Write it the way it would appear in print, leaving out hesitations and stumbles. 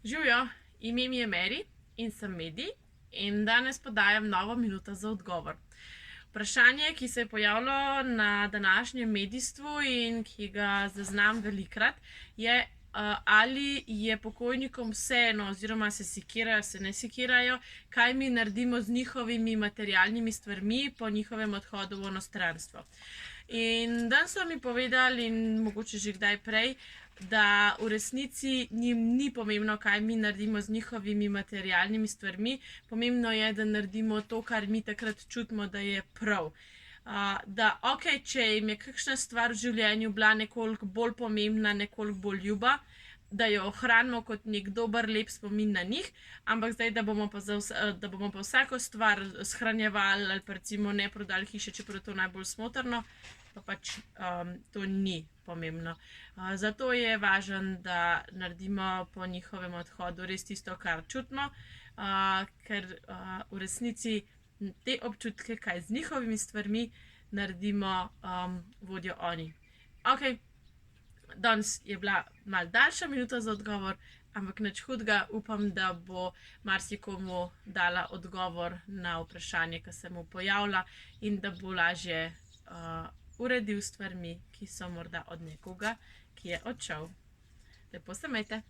Živijo, ime mi je Mary in sem Medi in danes podajam novo minuto za odgovor. Vprašanje, ki se je pojavilo na današnjem medijstvu in ki ga zaznam velikrat, je, ali je pokojnikom vseeno oziroma se sekirajo, se ne sekirajo, kaj mi naredimo z njihovimi materialnimi stvarmi po njihovem odhodu v onostranstvo. In danes so mi povedali, in mogoče že kdaj prej, da v resnici njim ni pomembno, kaj mi naredimo z njihovimi materialnimi stvarmi. Pomembno je, da naredimo to, kar mi takrat čutimo, da je prav. Da, ok, če jim je kakšna stvar v življenju bila nekoliko bolj pomembna, nekoliko bolj ljuba, da jo ohranimo kot nek dober, lep spomin na njih, ampak zdaj, da bomo pa vsako stvar shranjevali ali pa recimo ne prodali hiše, čeprav je to najbolj smotrno, pa pač to ni pomembno. Zato je važno, da naredimo po njihovem odhodu res tisto, kar čutimo, ker v resnici te občutke, kaj z njihovimi stvarmi naredimo, vodijo oni. Ok, danes je bila malo daljša minuta za odgovor, ampak nič hudega, upam, da bo marsikomu dala odgovor na vprašanje, ki se mu pojavlja, in da bo lažje uredil stvarmi, ki so morda od nekoga, ki je odšel. Lepo se imejte.